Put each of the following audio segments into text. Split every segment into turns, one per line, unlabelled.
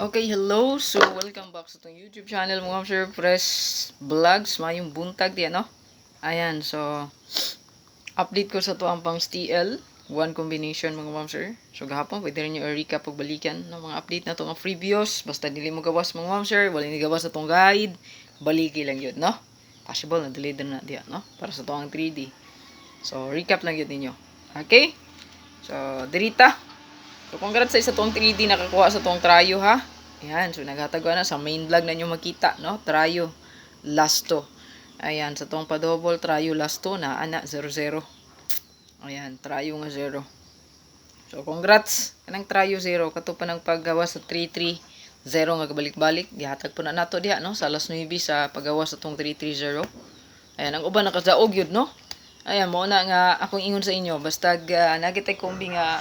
Okay, hello. So, welcome back sa itong YouTube channel mga ma'am sir. Press Vlogs. Mayong buntag diyan, no? Ayan, so, update ko sa to ang pang STL. One combination mga ma'am sir. So, gahapon, pwede rin nyo i-recap o balikan ng mga update na itong previous. Basta dili mo gawas mga ma'am sir. Wala ni gawas sa itong guide. Baliki lang yun, no? Possible na delay din na diyan, no? Para sa itong 3D. So, recap lang yun ninyo. Okay? So, dirita. So, congrats sa isa tong 3D nakakuha sa tong Trayo ha. Ayan, so naghatagwa na sa main vlog na nyo makita, no? Trayo Lasto. Ayan, sa tong pa-double Trayo Lasto na ana 00. Ayan, Trayo nga 0. So, congrats kanang Trayo 0 kato pa ng paggawa sa 330 nga kabalik-balik. Gihatag po na nato diha, no? Sa alas 9 sa paggawa sa tong 330. Ayan, ang uban nakasaog yun, no? Ayan, mo na nga akong ingon sa inyo basta nagitay kombi nga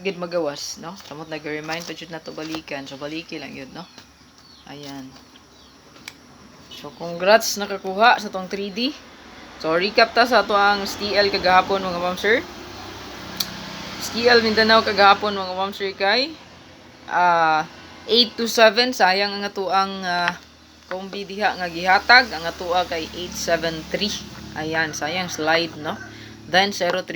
gid magawas, no? Samot nag-remind pa jud nato balikan. So baliki lang yun, no? Ayan. So congrats nakakuha sa tong 3D. So recap ta sa ato ang STL kagahapon mga ma'am sir. STL Mindanao kagahapon mga ma'am sir kay 8 to 7 sayang ang ato ang kombi diha nga gihatag ang ato kay 873. Ayan, sayang slide, no? Then 030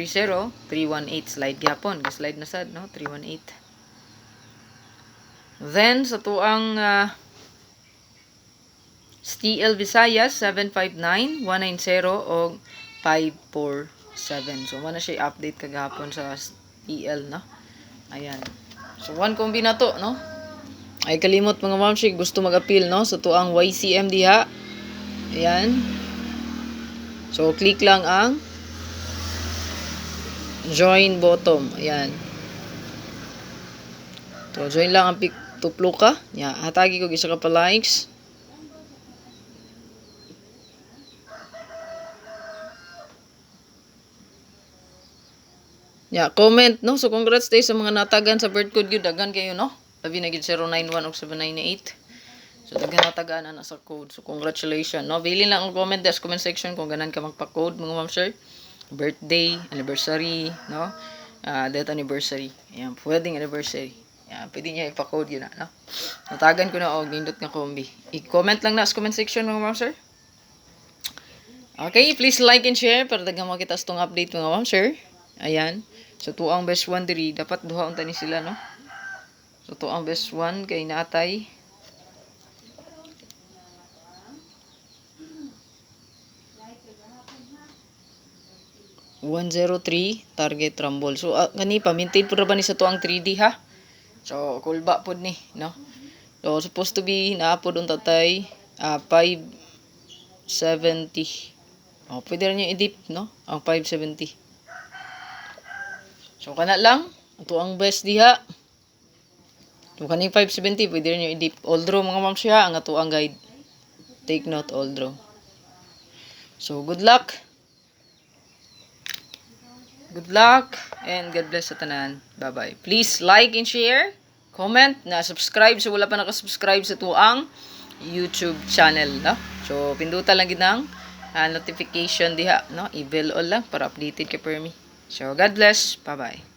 318 slide gyapon, slide na sad, no? 318. Then sa tuang STL Visayas 759 190 og 547. So mana siya update kagahapon sa STL, no? Ayan. So one kombi na to, no? Ay kalimot mga ma'am shik gusto mag-appeal, no? Sa tuang YCM diha. Ayan. So click lang ang join bottom. Ayan. So, join lang ang tuplo ka. Ya, hatagi ko isa ka pa likes. Ya, comment, no? So, congrats tayo sa mga natagan sa birth code yun. Dagan kayo, no? Labi na gid 091 o 798. So, dagan natagaan na sa code. So, congratulations, no? Bilin lang ang comment sa comment section kung ganan ka magpa-code, mga ma'am sir. Birthday, anniversary, no? Death anniversary. Ayan, wedding anniversary. Ayan, pwede niya ipa-code yun na, no? Natagan ko na og nindot nga kombi. I-comment lang na sa comment section mga ma'am sir. Okay, please like and share para daghang makita sa tong update mga ma'am sir. Ayan. So tuang best one diri dapat duha unta ni sila, no? So tuang best one kay natay 103 target rumble. So gani pa maintain pud ra ba ni sa tuang 3D ha. So kulba pud ni, no. So supposed to be naapod unta tay 570. Oh, pwede rin yung i-dip, no? Ang 570. So kana lang ato ang best diha. So kaning 570 pwede rin yung i-dip. All draw mga ma'am siya ang ato ang guide. Take note all draw. So good luck. Good luck and God bless sa tanan. Bye-bye. Please like and share, comment, na subscribe so wala pa naka-subscribe sa tuang YouTube channel, no? So pindutan lang gid ng notification diha, no? I-bell all lang para updated ka per me. So God bless. Bye-bye.